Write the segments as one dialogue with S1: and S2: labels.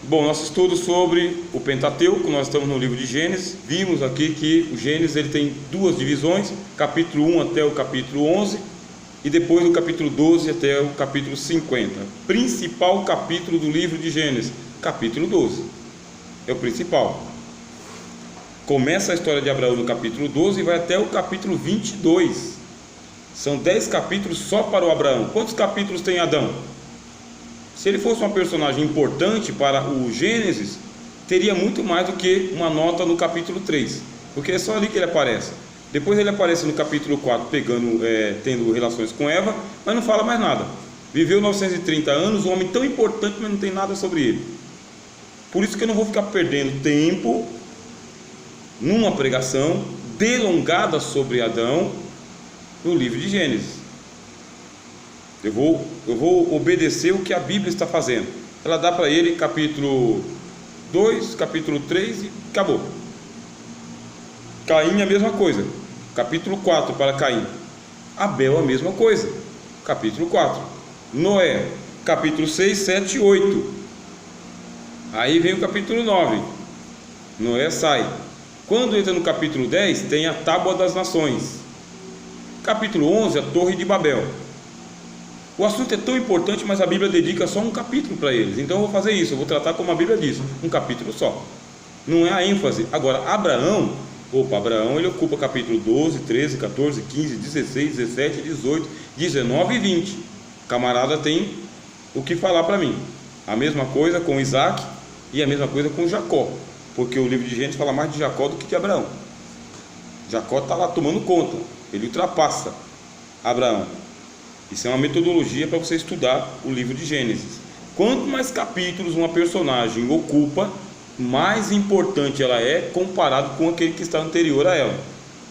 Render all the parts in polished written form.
S1: Bom, nosso estudo sobre o Pentateuco, nós estamos no livro de Gênesis. Vimos aqui que o Gênesis ele tem duas divisões, capítulo 1 até o capítulo 11 e depois do capítulo 12 até o capítulo 50. Principal capítulo do livro de Gênesis, capítulo 12. É o principal. Começa a história de Abraão no capítulo 12 e vai até o capítulo 22. São 10 capítulos só para o Abraão. Quantos capítulos tem Adão? Se ele fosse uma personagem importante para o Gênesis, teria muito mais do que uma nota no capítulo 3, porque é só ali que ele aparece. Depois ele aparece no capítulo 4 tendo relações com Eva, mas não fala mais nada. Viveu 930 anos, um homem tão importante, mas não tem nada sobre ele. Por isso que eu não vou ficar perdendo tempo numa pregação delongada sobre Adão no livro de Gênesis. Eu vou obedecer o que a Bíblia está fazendo. Ela dá para ele capítulo 2, capítulo 3 e acabou. Caim a mesma coisa, capítulo 4 para Caim. Abel a mesma coisa, capítulo 4. Noé, capítulo 6, 7 e 8. Aí vem o capítulo 9. Noé sai. Quando entra no capítulo 10, tem a Tábua das Nações. Capítulo 11, a Torre de Babel. O assunto é tão importante, mas a Bíblia dedica só um capítulo para eles. Então eu vou fazer isso, eu vou tratar como a Bíblia diz, um capítulo só. Não é a ênfase. Agora, Abraão ele ocupa capítulo 12, 13, 14, 15, 16, 17, 18, 19 e 20. O camarada tem o que falar para mim. A mesma coisa com Isaac e a mesma coisa com Jacó, porque o livro de Gênesis fala mais de Jacó do que de Abraão. Jacó está lá tomando conta, ele ultrapassa Abraão. Isso é uma metodologia para você estudar o livro de Gênesis. Quanto mais capítulos uma personagem ocupa, mais importante ela é comparado com aquele que está anterior a ela.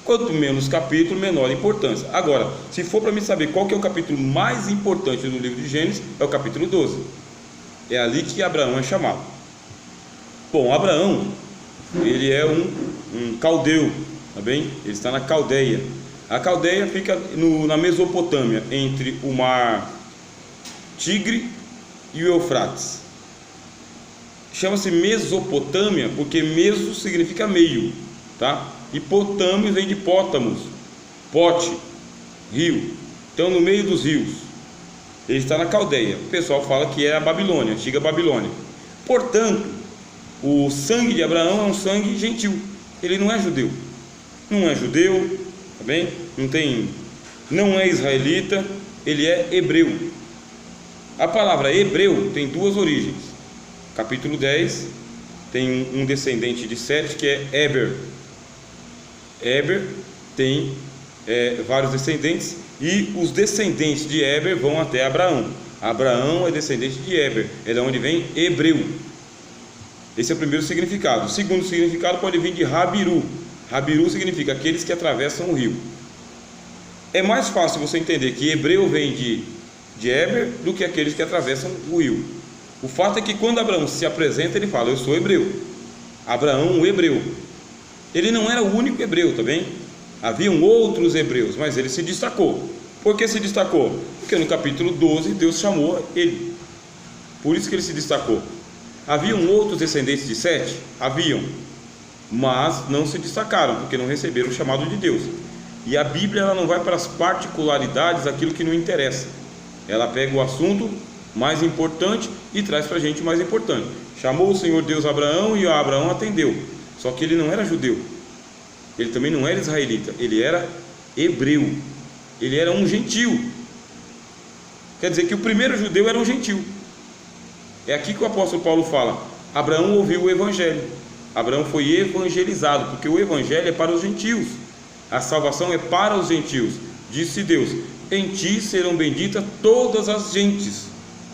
S1: Quanto menos capítulo, menor a importância. Agora, se for para mim saber qual que é o capítulo mais importante do livro de Gênesis, é o capítulo 12. É ali que Abraão é chamado. Bom, Abraão, ele é um caldeu, tá bem? Ele está na Caldeia. A Caldeia fica na Mesopotâmia, entre o mar Tigre e o Eufrates. Chama-se Mesopotâmia porque meso significa meio, tá? E potâmio vem de pótamos, pote, rio. Então no meio dos rios. Ele está na Caldeia. O pessoal fala que é a Babilônia, a antiga Babilônia. Portanto, o sangue de Abraão é um sangue gentil. Ele não é judeu. Não é judeu, tá bem? Não é israelita, ele é hebreu. A palavra hebreu tem duas origens. Capítulo 10 tem um descendente de Sete que é Eber. Eber tem vários descendentes e os descendentes de Eber vão até Abraão. Abraão é descendente de Eber, é de onde vem hebreu. Esse é o primeiro significado. O segundo significado pode vir de Rabiru. Rabiru significa aqueles que atravessam o rio. É mais fácil você entender que hebreu vem de Eber do que aqueles que atravessam o rio. O fato é que quando Abraão se apresenta, ele fala: eu sou hebreu. Abraão, o hebreu. Ele não era o único hebreu, tá bem? Haviam outros hebreus, mas ele se destacou. Por que se destacou? Porque no capítulo 12 Deus chamou ele. Por isso que ele se destacou. Haviam outros descendentes de Sete? Haviam, mas não se destacaram, porque não receberam o chamado de Deus. E a Bíblia ela não vai para as particularidades daquilo que não interessa. Ela pega o assunto mais importante e traz para a gente o mais importante. Chamou o Senhor Deus Abraão e Abraão atendeu. Só que ele não era judeu, ele também não era israelita, ele era hebreu, ele era um gentil. Quer dizer que o primeiro judeu era um gentil. É aqui que o apóstolo Paulo fala: Abraão ouviu o evangelho. Abraão foi evangelizado, porque o evangelho é para os gentios, a salvação é para os gentios. Disse Deus: em ti serão benditas todas as gentes,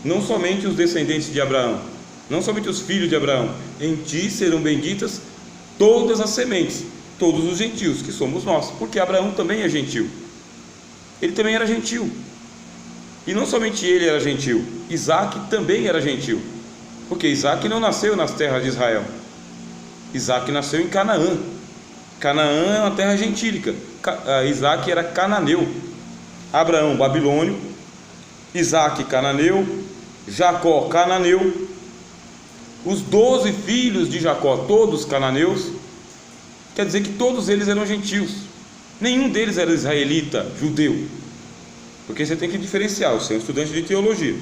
S1: não somente os descendentes de Abraão, não somente os filhos de Abraão. Em ti serão benditas todas as sementes, todos os gentios, que somos nós, porque Abraão também é gentil. Ele também era gentil. E não somente ele era gentil, Isaac também era gentil, porque Isaac não nasceu nas terras de Israel. Isaac nasceu em Canaã. Canaã é uma terra gentílica. Isaac era cananeu. Abraão, babilônio. Isaac, cananeu. Jacó, cananeu. Os 12 filhos de Jacó, todos cananeus, quer dizer que todos eles eram gentios. Nenhum deles era israelita, judeu. Porque você tem que diferenciar, você é um estudante de teologia.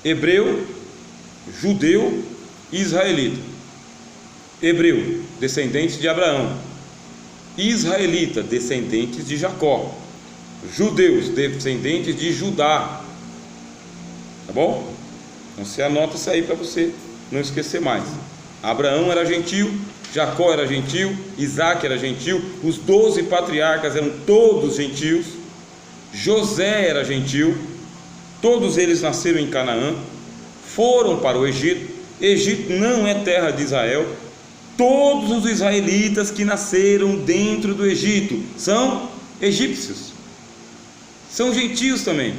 S1: Hebreu, judeu e israelita. Hebreu, descendentes de Abraão. Israelita, descendentes de Jacó. Judeus, descendentes de Judá. Tá bom? Então você anota isso aí para você não esquecer mais. Abraão era gentio, Jacó era gentio, Isaac era gentio, os 12 patriarcas eram todos gentios, José era gentio, todos eles nasceram em Canaã, foram para o Egito. Egito não é terra de Israel. Todos os israelitas que nasceram dentro do Egito são egípcios, são gentios também.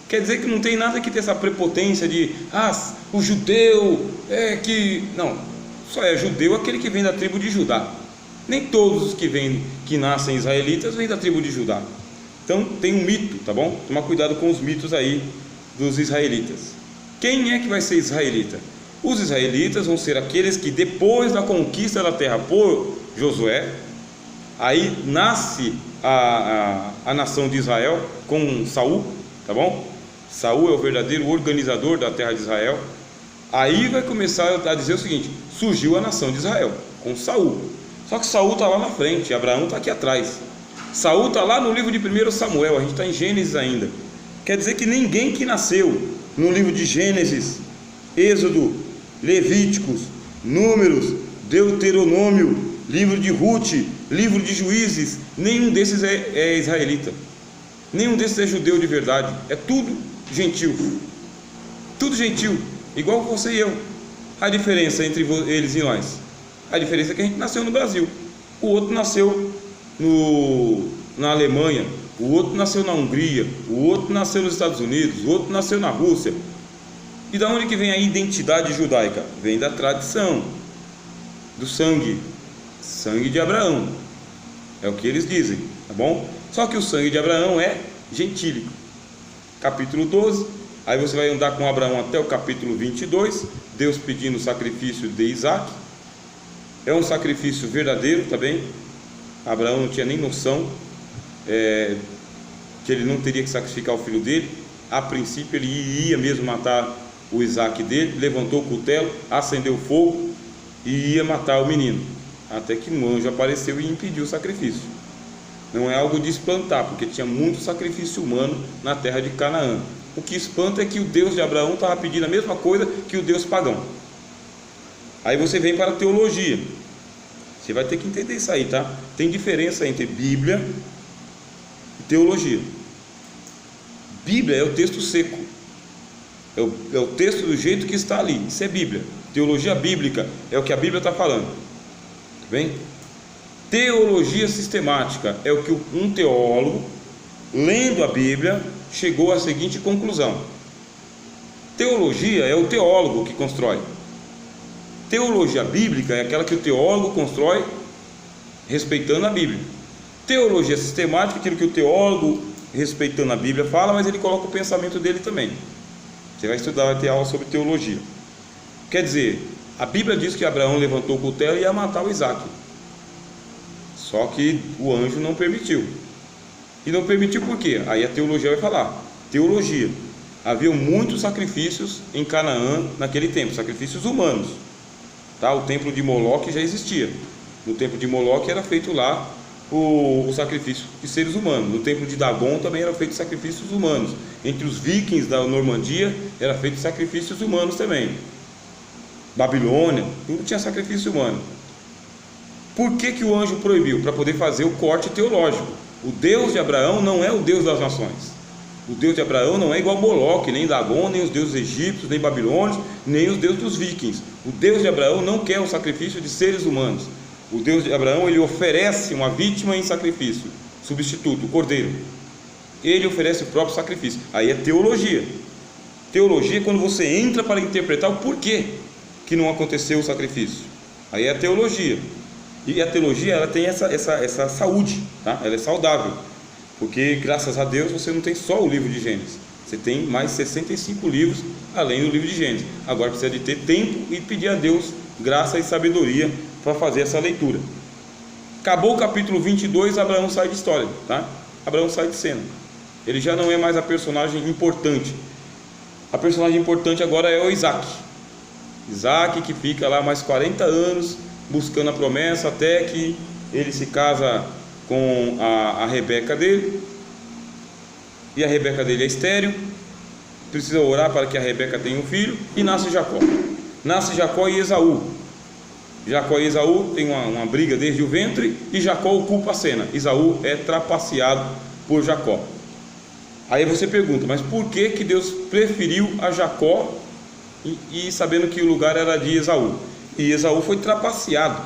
S1: Quer dizer que não tem nada que ter essa prepotência de o judeu é que... Não, só é judeu aquele que vem da tribo de Judá. Nem todos os que nascem israelitas vêm da tribo de Judá. Então tem um mito, tá bom? Toma cuidado com os mitos aí dos israelitas. Quem é que vai ser israelita? Os israelitas vão ser aqueles que depois da conquista da terra por Josué, aí nasce a nação de Israel com Saul, tá bom? Saul é o verdadeiro organizador da terra de Israel. Aí vai começar a dizer o seguinte: surgiu a nação de Israel com Saul. Só que Saul está lá na frente, Abraão está aqui atrás. Saul está lá no livro de 1 Samuel, a gente está em Gênesis ainda. Quer dizer que ninguém que nasceu no livro de Gênesis, Êxodo, Levíticos, Números, Deuteronômio, livro de Ruth, livro de Juízes, nenhum desses é israelita. Nenhum desses é judeu de verdade. É tudo gentil. Tudo gentil, igual você e eu. A diferença entre eles e nós, a diferença é que a gente nasceu no Brasil, o outro nasceu na Alemanha, o outro nasceu na Hungria, o outro nasceu nos Estados Unidos, o outro nasceu na Rússia. E da onde que vem a identidade judaica? Vem da tradição, do sangue de Abraão. É o que eles dizem, tá bom? Só que o sangue de Abraão é gentílico. Capítulo 12, aí você vai andar com Abraão até o capítulo 22, Deus pedindo o sacrifício de Isaac. É um sacrifício verdadeiro também. Abraão não tinha nem noção que ele não teria que sacrificar o filho dele. A princípio ele ia mesmo matar o Isaac dele, levantou o cutelo, acendeu o fogo e ia matar o menino, até que um anjo apareceu e impediu o sacrifício. Não é algo de espantar, porque tinha muito sacrifício humano na terra de Canaã. O que espanta é que o Deus de Abraão estava pedindo a mesma coisa que o Deus pagão. Aí você vem para a teologia. Você vai ter que entender isso aí, tá? Tem diferença entre Bíblia e teologia. Bíblia é o texto seco, é o texto do jeito que está ali. Isso é Bíblia. Teologia bíblica é o que a Bíblia está falando, tá bem? Teologia sistemática é o que um teólogo, lendo a Bíblia, chegou à seguinte conclusão. Teologia é o teólogo que constrói. Teologia bíblica é aquela que o teólogo constrói respeitando a Bíblia. Teologia sistemática é aquilo que o teólogo, respeitando a Bíblia, fala, mas ele coloca o pensamento dele também. Você vai estudar, vai ter aula sobre teologia. Quer dizer, a Bíblia diz que Abraão levantou o cutelo e ia matar o Isaac. Só que o anjo não permitiu. E não permitiu por quê? Aí a teologia vai falar. Teologia. Havia muitos sacrifícios em Canaã naquele tempo, sacrifícios humanos. Tá? O templo de Moloque já existia. No templo de Moloque era feito lá o sacrifício de seres humanos. No templo de Dagon também era feito sacrifícios humanos. Entre os vikings da Normandia era feito sacrifícios humanos também. Babilônia, tudo tinha sacrifício humano. Por que o anjo proibiu? Para poder fazer o corte teológico. O Deus de Abraão não é o Deus das nações. O Deus de Abraão não é igual a Moloque, nem Dagon, nem os deuses egípcios, nem babilônios, nem os deuses dos vikings. O Deus de Abraão não quer o sacrifício de seres humanos. O Deus de Abraão, ele oferece uma vítima em sacrifício, substituto, o cordeiro. Ele oferece o próprio sacrifício. Aí é teologia. Teologia é quando você entra para interpretar o porquê que não aconteceu o sacrifício. Aí é a teologia. E a teologia, ela tem essa saúde, tá? Ela é saudável, porque graças a Deus você não tem só o livro de Gênesis, Você tem mais 65 livros, além do livro de Gênesis. Agora precisa de ter tempo e pedir a Deus graça e sabedoria para fazer essa leitura. Acabou o capítulo 22, Abraão sai de história, tá? Abraão sai de cena. Ele já não é mais a personagem importante. A personagem importante agora é o Isaac. Isaac, que fica lá mais 40 anos buscando a promessa, até que ele se casa com a Rebeca dele. E a Rebeca dele é estéril, precisa orar para que a Rebeca tenha um filho, e nasce Jacó. Nasce Jacó e Esaú. Jacó e Esaú tem uma briga desde o ventre, e Jacó ocupa a cena. Esaú é trapaceado por Jacó. Aí você pergunta, mas por que Deus preferiu a Jacó e sabendo que o lugar era de Esaú? E Esaú foi trapaceado.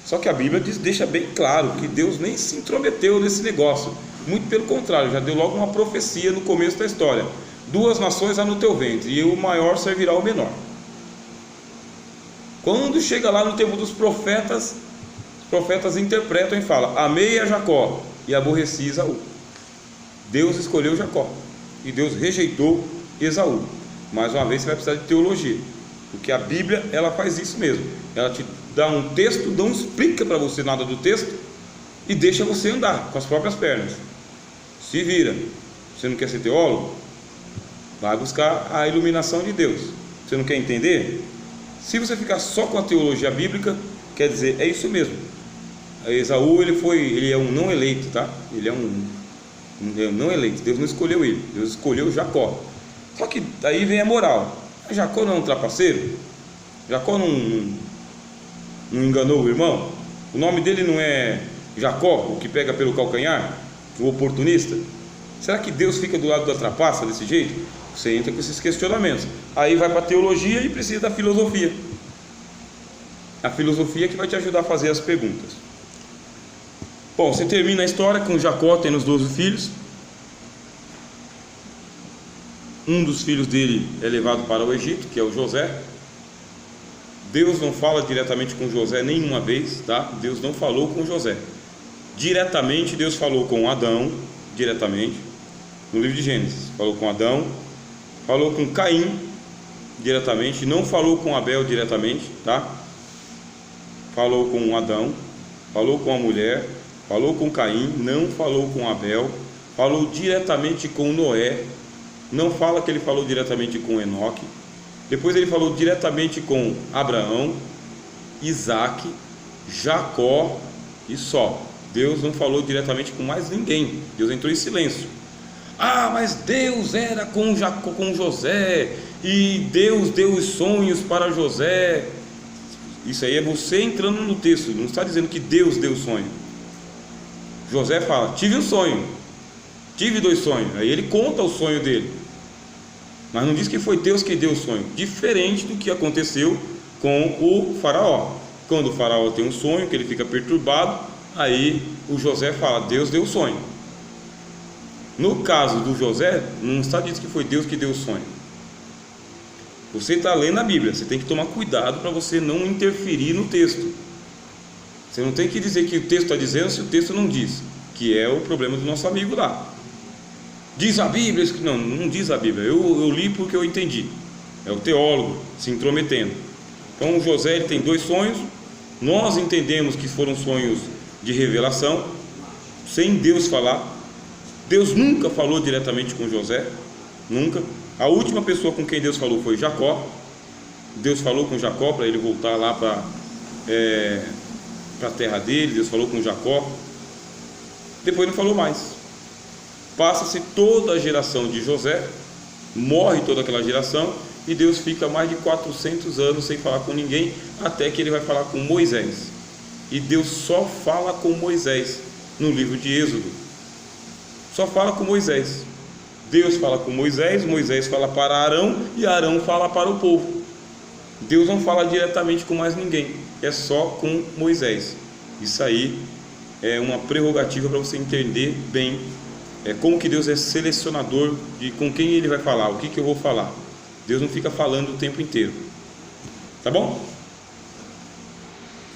S1: Só que a Bíblia deixa bem claro que Deus nem se intrometeu nesse negócio. Muito pelo contrário, já deu logo uma profecia no começo da história: 2 nações há no teu ventre, e o maior servirá ao menor. Quando chega lá no tempo dos profetas, os profetas interpretam e falam: amei a Jacó e aborreci Esaú. Deus escolheu Jacó e Deus rejeitou Esaú. Mais uma vez você vai precisar de teologia, porque a Bíblia ela faz isso mesmo. Ela te dá um texto, não explica para você nada do texto e deixa você andar com as próprias pernas. Se vira. Você não quer ser teólogo? Vai buscar a iluminação de Deus. Você não quer entender? Se você ficar só com a teologia bíblica, quer dizer, é isso mesmo. Esaú ele é um não eleito, tá? Ele é um não eleito. Deus não escolheu ele, Deus escolheu Jacó. Só que aí vem a moral. Jacó não é um trapaceiro? Jacó não enganou o irmão? O nome dele não é Jacó, o que pega pelo calcanhar, o oportunista? Será que Deus fica do lado da trapaça desse jeito? Você entra com esses questionamentos. Aí vai para a teologia e precisa da filosofia. A filosofia que vai te ajudar a fazer as perguntas. Bom, você termina a história com Jacó tendo os 12 filhos. Um dos filhos dele é levado para o Egito, que é o José. Deus não fala diretamente com José nenhuma vez, tá? Deus não falou com José diretamente. Deus falou com Adão diretamente no livro de Gênesis. Falou com Adão, falou com Caim diretamente, não falou com Abel diretamente, tá? Falou com Adão, falou com a mulher, falou com Caim, não falou com Abel, falou diretamente com Noé. Não fala que ele falou diretamente com Enoque. Depois ele falou diretamente com Abraão, Isaac, Jacó e só. Deus não falou diretamente com mais ninguém. Deus entrou em silêncio. Ah, mas Deus era com Jacó, com José, e Deus deu os sonhos para José. Isso aí é você entrando no texto. Não está dizendo que Deus deu o sonho. José fala: tive um sonho, tive 2 sonhos. Aí ele conta o sonho dele, mas não diz que foi Deus que deu o sonho. Diferente do que aconteceu com o faraó. Quando o faraó tem um sonho, que ele fica perturbado, aí o José fala: Deus deu o sonho. No caso do José, não está dito que foi Deus que deu o sonho. Você está lendo a Bíblia, você tem que tomar cuidado para você não interferir no texto. Você não tem que dizer que o texto está dizendo se o texto não diz, que é o problema do nosso amigo lá. Diz a Bíblia? Não, não diz a Bíblia. Eu li porque eu entendi. É o teólogo se intrometendo. Então o José ele tem 2 sonhos. Nós entendemos que foram sonhos de revelação, sem Deus falar. Deus nunca falou diretamente com José, nunca. A última pessoa com quem Deus falou foi Jacó. Deus falou com Jacó para ele voltar lá para a terra dele. Deus falou com Jacó. Depois não falou mais. Passa-se toda a geração de José, morre toda aquela geração, e Deus fica mais de 400 anos sem falar com ninguém, até que ele vai falar com Moisés. E Deus só fala com Moisés no livro de Êxodo. Só fala com Moisés. Deus fala com Moisés, Moisés fala para Arão e Arão fala para o povo. Deus não fala diretamente com mais ninguém, é só com Moisés. Isso aí é uma prerrogativa para você entender bem como que Deus é selecionador de com quem Ele vai falar, o que eu vou falar. Deus não fica falando o tempo inteiro. Tá bom?